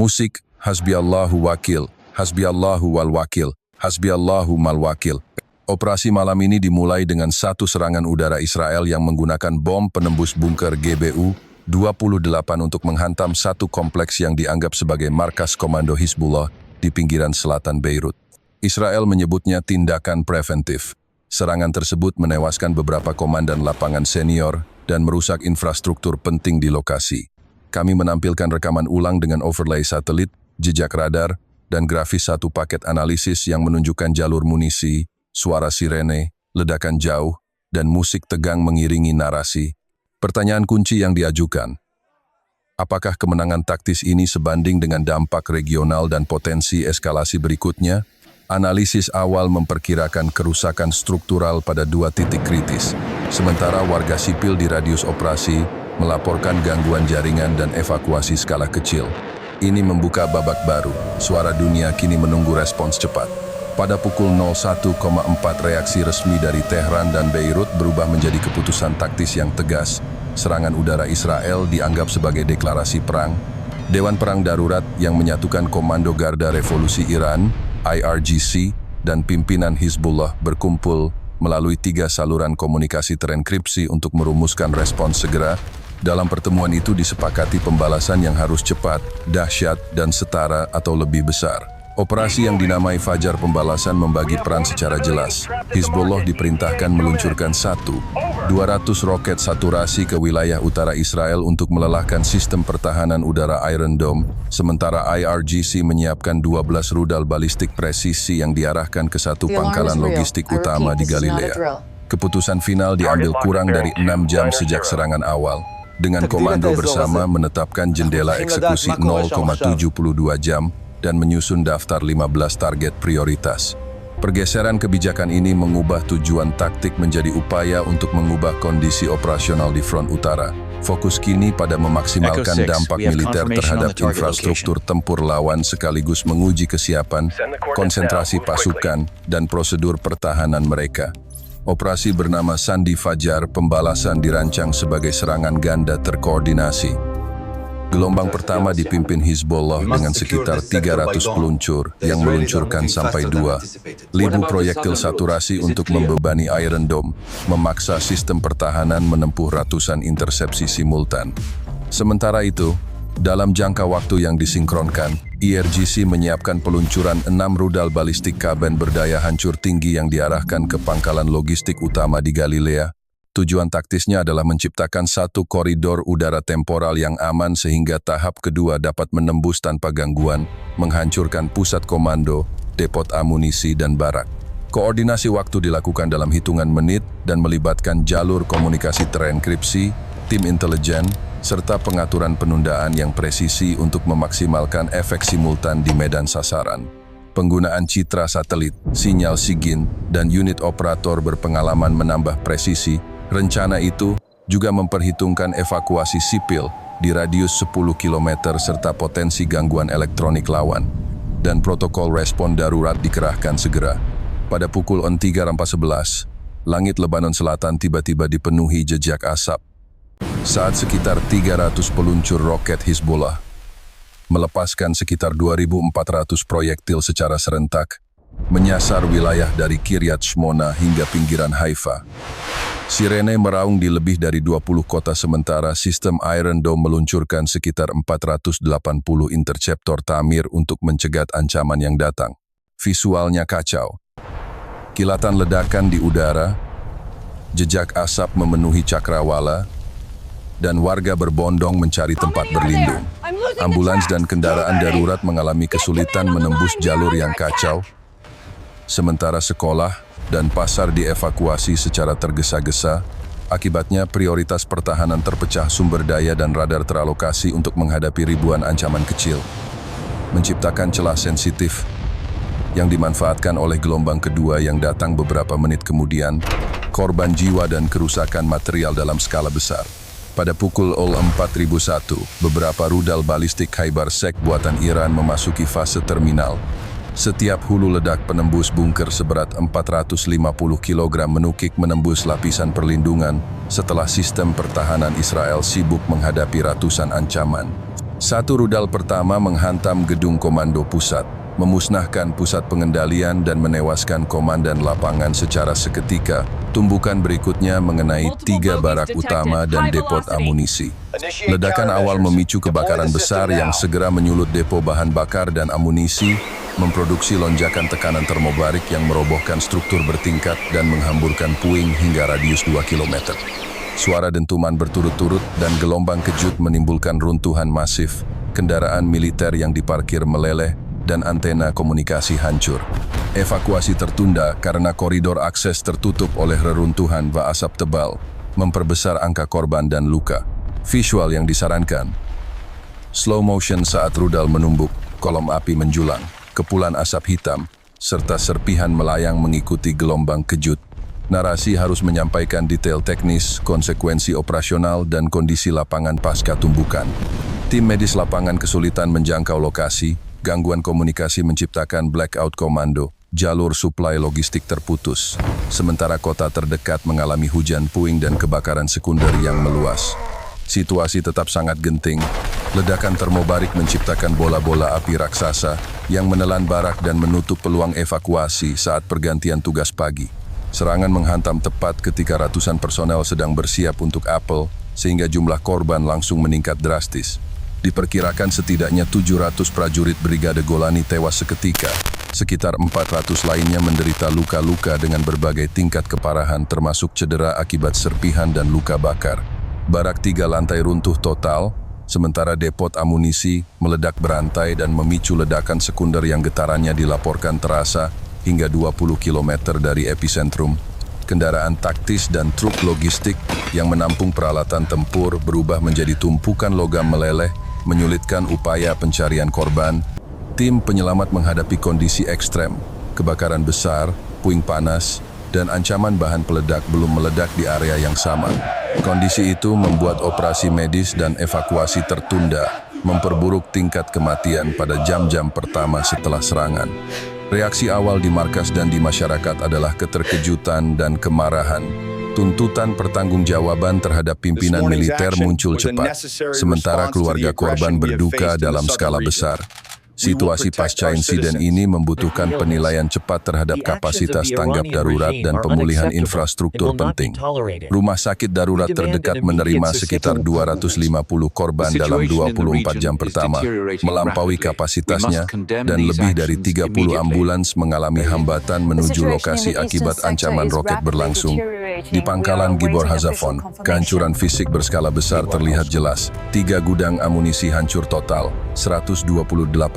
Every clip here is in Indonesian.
Musik, hasbiallahu wakil, hasbiallahu wal wakil, hasbiallahu mal wakil. Operasi malam ini dimulai dengan satu serangan udara Israel yang menggunakan bom penembus bunker GBU-28 untuk menghantam satu kompleks yang dianggap sebagai markas komando Hizbullah di pinggiran selatan Beirut. Israel menyebutnya tindakan preventif. Serangan tersebut menewaskan beberapa komandan lapangan senior dan merusak infrastruktur penting di lokasi. Kami menampilkan rekaman ulang dengan overlay satelit, jejak radar, dan grafis satu paket analisis yang menunjukkan jalur munisi, suara sirene, ledakan jauh, dan musik tegang mengiringi narasi. Pertanyaan kunci yang diajukan, apakah kemenangan taktis ini sebanding dengan dampak regional dan potensi eskalasi berikutnya? Analisis awal memperkirakan kerusakan struktural pada dua titik kritis, sementara warga sipil di radius operasi melaporkan gangguan jaringan dan evakuasi skala kecil. Ini membuka babak baru. Suara dunia kini menunggu respons cepat. Pada pukul 01.04 reaksi resmi dari Tehran dan Beirut berubah menjadi keputusan taktis yang tegas. Serangan udara Israel dianggap sebagai deklarasi perang. Dewan Perang Darurat yang menyatukan Komando Garda Revolusi Iran, IRGC, dan pimpinan Hizbullah berkumpul melalui 3 saluran komunikasi terenkripsi untuk merumuskan respons segera. Dalam pertemuan itu disepakati pembalasan yang harus cepat, dahsyat, dan setara atau lebih besar. Operasi yang dinamai Fajar Pembalasan membagi peran secara jelas. Hizbullah diperintahkan meluncurkan 200 roket saturasi ke wilayah utara Israel untuk melelahkan sistem pertahanan udara Iron Dome, sementara IRGC menyiapkan 12 rudal balistik presisi yang diarahkan ke satu pangkalan logistik utama di Galilea. Keputusan final diambil kurang dari 6 jam sejak serangan awal, dengan komando bersama menetapkan jendela eksekusi 0,72 jam dan menyusun daftar 15 target prioritas. Pergeseran kebijakan ini mengubah tujuan taktik menjadi upaya untuk mengubah kondisi operasional di front utara. Fokus kini pada memaksimalkan dampak militer terhadap infrastruktur tempur lawan sekaligus menguji kesiapan, konsentrasi pasukan, dan prosedur pertahanan mereka. Operasi bernama Sandi Fajar Pembalasan dirancang sebagai serangan ganda terkoordinasi. Gelombang pertama dipimpin Hizbullah dengan sekitar 300 peluncur yang meluncurkan sampai 2.000 proyektil saturasi untuk membebani Iron Dome, memaksa sistem pertahanan menempuh ratusan intersepsi simultan. Sementara itu, dalam jangka waktu yang disinkronkan, IRGC menyiapkan peluncuran 6 rudal balistik Kaben berdaya hancur tinggi yang diarahkan ke pangkalan logistik utama di Galilea. Tujuan taktisnya adalah menciptakan satu koridor udara temporal yang aman sehingga tahap kedua dapat menembus tanpa gangguan, menghancurkan pusat komando, depot amunisi, dan barak. Koordinasi waktu dilakukan dalam hitungan menit dan melibatkan jalur komunikasi terenkripsi, tim intelijen, serta pengaturan penundaan yang presisi untuk memaksimalkan efek simultan di medan sasaran. Penggunaan citra satelit, sinyal SIGINT, dan unit operator berpengalaman menambah presisi. Rencana itu juga memperhitungkan evakuasi sipil di radius 10 km serta potensi gangguan elektronik lawan. Dan protokol respon darurat dikerahkan segera. Pada pukul 3.11, langit Lebanon Selatan tiba-tiba dipenuhi jejak asap saat sekitar 300 peluncur roket Hizbullah melepaskan sekitar 2.400 proyektil secara serentak, menyasar wilayah dari Kiryat Shmona hingga pinggiran Haifa. Sirene meraung di lebih dari 20 kota sementara sistem Iron Dome meluncurkan sekitar 480 interceptor Tamir untuk mencegat ancaman yang datang. Visualnya kacau. Kilatan ledakan di udara, jejak asap memenuhi cakrawala, dan warga berbondong mencari tempat berlindung. Ambulans dan kendaraan darurat mengalami kesulitan menembus jalur yang kacau, sementara sekolah dan pasar dievakuasi secara tergesa-gesa. Akibatnya prioritas pertahanan terpecah, sumber daya dan radar teralokasi untuk menghadapi ribuan ancaman kecil, menciptakan celah sensitif yang dimanfaatkan oleh gelombang kedua yang datang beberapa menit kemudian, korban jiwa dan kerusakan material dalam skala besar. Pada pukul 04.001, beberapa rudal balistik Khaibarsek buatan Iran memasuki fase terminal. Setiap hulu ledak penembus bunker seberat 450 kg menukik menembus lapisan perlindungan setelah sistem pertahanan Israel sibuk menghadapi ratusan ancaman. Satu rudal pertama menghantam gedung komando pusat, memusnahkan pusat pengendalian dan menewaskan komandan lapangan secara seketika. Tumbukan berikutnya mengenai 3 barak utama dan depot amunisi. Ledakan awal memicu kebakaran besar yang segera menyulut depo bahan bakar dan amunisi, memproduksi lonjakan tekanan termobarik yang merobohkan struktur bertingkat dan menghamburkan puing hingga radius 2 km. Suara dentuman berturut-turut dan gelombang kejut menimbulkan runtuhan masif, kendaraan militer yang diparkir meleleh, dan antena komunikasi hancur. Evakuasi tertunda karena koridor akses tertutup oleh reruntuhan asap tebal, memperbesar angka korban dan luka. Visual yang disarankan: slow motion saat rudal menumbuk, kolom api menjulang, kepulan asap hitam, serta serpihan melayang mengikuti gelombang kejut. Narasi harus menyampaikan detail teknis, konsekuensi operasional, dan kondisi lapangan pasca tumbukan. Tim medis lapangan kesulitan menjangkau lokasi, gangguan komunikasi menciptakan blackout komando, jalur suplai logistik terputus. Sementara kota terdekat mengalami hujan puing dan kebakaran sekunder yang meluas. Situasi tetap sangat genting. Ledakan termobarik menciptakan bola-bola api raksasa yang menelan barak dan menutup peluang evakuasi saat pergantian tugas pagi. Serangan menghantam tepat ketika ratusan personel sedang bersiap untuk apel, sehingga jumlah korban langsung meningkat drastis. Diperkirakan setidaknya 700 prajurit Brigade Golani tewas seketika. Sekitar 400 lainnya menderita luka-luka dengan berbagai tingkat keparahan termasuk cedera akibat serpihan dan luka bakar. Barak 3 lantai runtuh total, sementara depot amunisi meledak berantai dan memicu ledakan sekunder yang getarannya dilaporkan terasa hingga 20 km dari epicentrum. Kendaraan taktis dan truk logistik yang menampung peralatan tempur berubah menjadi tumpukan logam meleleh, menyulitkan upaya pencarian korban. Tim penyelamat menghadapi kondisi ekstrem, kebakaran besar, puing panas, dan ancaman bahan peledak belum meledak di area yang sama. Kondisi itu membuat operasi medis dan evakuasi tertunda, memperburuk tingkat kematian pada jam-jam pertama setelah serangan. Reaksi awal di markas dan di masyarakat adalah keterkejutan dan kemarahan. Tuntutan pertanggungjawaban terhadap pimpinan militer muncul cepat, sementara keluarga korban berduka dalam skala besar. Situasi pasca insiden ini membutuhkan penilaian cepat terhadap kapasitas tanggap darurat dan pemulihan infrastruktur penting. Rumah sakit darurat terdekat menerima sekitar 250 korban dalam 24 jam pertama, melampaui kapasitasnya, dan lebih dari 30 ambulans mengalami hambatan menuju lokasi akibat ancaman roket berlangsung. Di pangkalan Gibor Hazafon, kehancuran fisik berskala besar terlihat jelas. 3 gudang amunisi hancur total, 128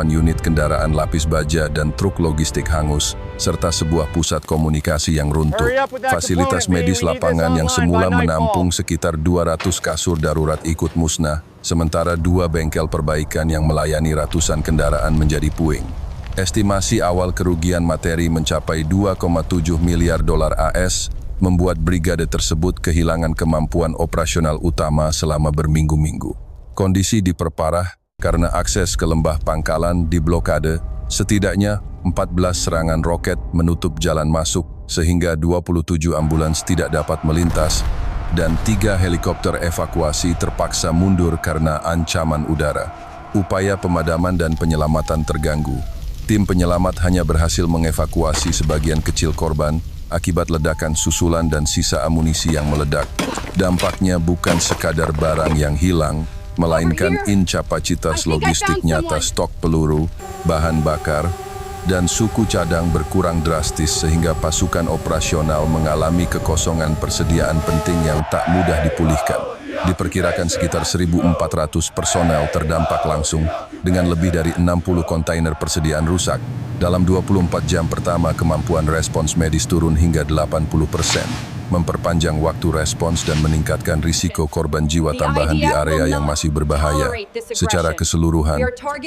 unit kendaraan lapis baja dan truk logistik hangus, serta sebuah pusat komunikasi yang runtuh. Fasilitas medis lapangan yang semula menampung sekitar 200 kasur darurat ikut musnah, sementara 2 bengkel perbaikan yang melayani ratusan kendaraan menjadi puing. Estimasi awal kerugian materi mencapai 2,7 miliar dolar AS, membuat brigade tersebut kehilangan kemampuan operasional utama selama berminggu-minggu. Kondisi diperparah karena akses ke lembah pangkalan diblokade. Setidaknya 14 serangan roket menutup jalan masuk sehingga 27 ambulans tidak dapat melintas dan 3 helikopter evakuasi terpaksa mundur karena ancaman udara. Upaya pemadaman dan penyelamatan terganggu. Tim penyelamat hanya berhasil mengevakuasi sebagian kecil korban akibat ledakan susulan dan sisa amunisi yang meledak. Dampaknya bukan sekadar barang yang hilang, melainkan incapacitas logistik nyata, stok peluru, bahan bakar, dan suku cadang berkurang drastis sehingga pasukan operasional mengalami kekosongan persediaan penting yang tak mudah dipulihkan. Diperkirakan sekitar 1.400 personel terdampak langsung dengan lebih dari 60 kontainer persediaan rusak. Dalam 24 jam pertama kemampuan respons medis turun hingga 80%. Memperpanjang waktu respons dan meningkatkan risiko korban jiwa tambahan di area yang masih berbahaya. Secara keseluruhan,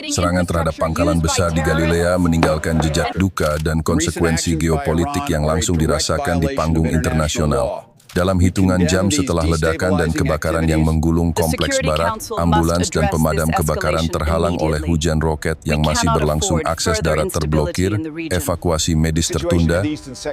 serangan terhadap pangkalan besar di Galilea meninggalkan jejak duka dan konsekuensi geopolitik yang langsung dirasakan di panggung internasional. Dalam hitungan jam setelah ledakan dan kebakaran yang menggulung kompleks barak, ambulans dan pemadam kebakaran terhalang oleh hujan roket yang masih berlangsung, akses darat terblokir, evakuasi medis tertunda,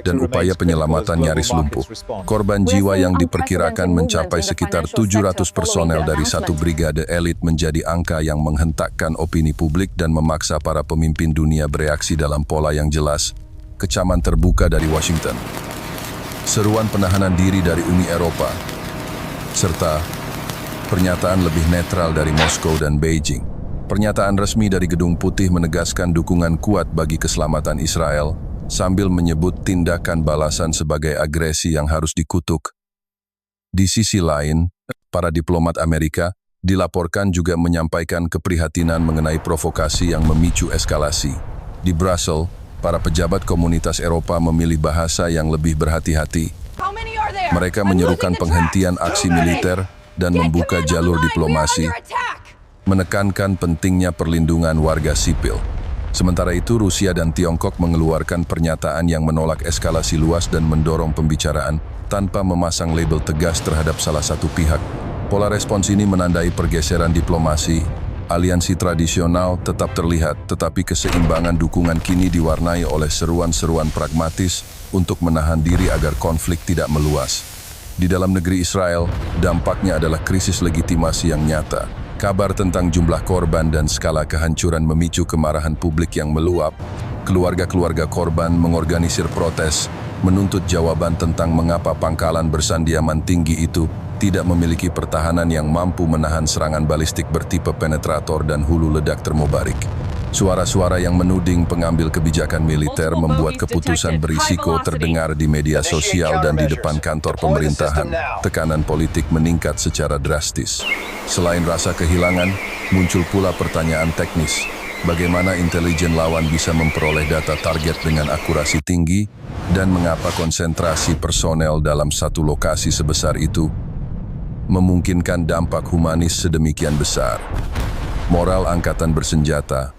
dan upaya penyelamatan nyaris lumpuh. Korban jiwa yang diperkirakan mencapai sekitar 700 personel dari satu brigade elit menjadi angka yang menghentakkan opini publik dan memaksa para pemimpin dunia bereaksi dalam pola yang jelas. Kecaman terbuka dari Washington, seruan penahanan diri dari Uni Eropa, serta pernyataan lebih netral dari Moskow dan Beijing. Pernyataan resmi dari Gedung Putih menegaskan dukungan kuat bagi keselamatan Israel, sambil menyebut tindakan balasan sebagai agresi yang harus dikutuk. Di sisi lain, para diplomat Amerika dilaporkan juga menyampaikan keprihatinan mengenai provokasi yang memicu eskalasi. Di Brussels, para pejabat komunitas Eropa memilih bahasa yang lebih berhati-hati. Mereka menyerukan penghentian aksi militer dan membuka jalur diplomasi, menekankan pentingnya perlindungan warga sipil. Sementara itu, Rusia dan Tiongkok mengeluarkan pernyataan yang menolak eskalasi luas dan mendorong pembicaraan tanpa memasang label tegas terhadap salah satu pihak. Pola respons ini menandai pergeseran diplomasi. Aliansi tradisional tetap terlihat, tetapi keseimbangan dukungan kini diwarnai oleh seruan-seruan pragmatis untuk menahan diri agar konflik tidak meluas. Di dalam negeri Israel, dampaknya adalah krisis legitimasi yang nyata. Kabar tentang jumlah korban dan skala kehancuran memicu kemarahan publik yang meluap. Keluarga-keluarga korban mengorganisir protes, menuntut jawaban tentang mengapa pangkalan bersandiaman tinggi itu tidak memiliki pertahanan yang mampu menahan serangan balistik bertipe penetrator dan hulu ledak termobarik. Suara-suara yang menuding pengambil kebijakan militer membuat keputusan berisiko terdengar di media sosial dan di depan kantor pemerintahan. Tekanan politik meningkat secara drastis. Selain rasa kehilangan, muncul pula pertanyaan teknis. Bagaimana intelijen lawan bisa memperoleh data target dengan akurasi tinggi, dan mengapa konsentrasi personel dalam satu lokasi sebesar itu memungkinkan dampak humanis sedemikian besar. Moral angkatan bersenjata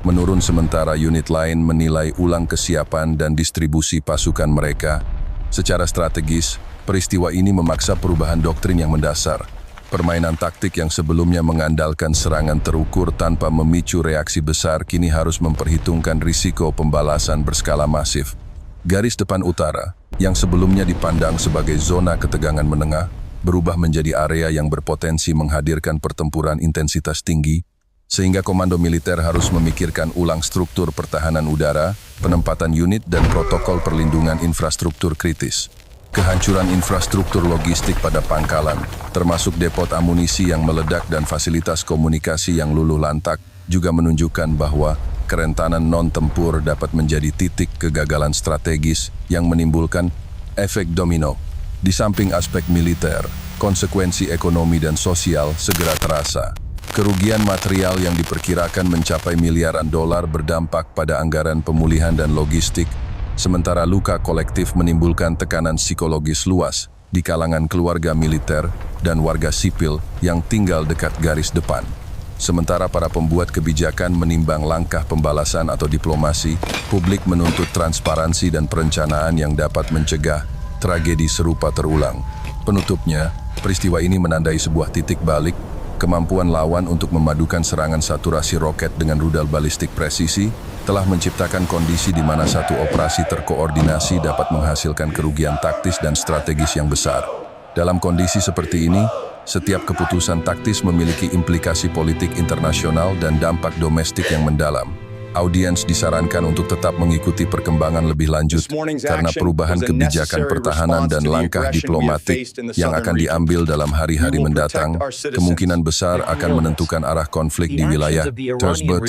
menurun sementara unit lain menilai ulang kesiapan dan distribusi pasukan mereka. Secara strategis, peristiwa ini memaksa perubahan doktrin yang mendasar. Permainan taktik yang sebelumnya mengandalkan serangan terukur tanpa memicu reaksi besar kini harus memperhitungkan risiko pembalasan berskala masif. Garis depan utara, yang sebelumnya dipandang sebagai zona ketegangan menengah, berubah menjadi area yang berpotensi menghadirkan pertempuran intensitas tinggi, sehingga komando militer harus memikirkan ulang struktur pertahanan udara, penempatan unit, dan protokol perlindungan infrastruktur kritis. Kehancuran infrastruktur logistik pada pangkalan, termasuk depot amunisi yang meledak dan fasilitas komunikasi yang luluh lantak, juga menunjukkan bahwa kerentanan non-tempur dapat menjadi titik kegagalan strategis yang menimbulkan efek domino. Di samping aspek militer, konsekuensi ekonomi dan sosial segera terasa. Kerugian material yang diperkirakan mencapai miliaran dolar berdampak pada anggaran pemulihan dan logistik, sementara luka kolektif menimbulkan tekanan psikologis luas di kalangan keluarga militer dan warga sipil yang tinggal dekat garis depan. Sementara para pembuat kebijakan menimbang langkah pembalasan atau diplomasi, publik menuntut transparansi dan perencanaan yang dapat mencegah tragedi serupa terulang. Penutupnya, peristiwa ini menandai sebuah titik balik. Kemampuan lawan untuk memadukan serangan saturasi roket dengan rudal balistik presisi telah menciptakan kondisi di mana satu operasi terkoordinasi dapat menghasilkan kerugian taktis dan strategis yang besar. Dalam kondisi seperti ini, setiap keputusan taktis memiliki implikasi politik internasional dan dampak domestik yang mendalam. Audiens disarankan untuk tetap mengikuti perkembangan lebih lanjut karena perubahan kebijakan pertahanan dan langkah diplomatik yang akan diambil dalam hari-hari mendatang kemungkinan besar akan menentukan arah konflik di wilayah tersebut.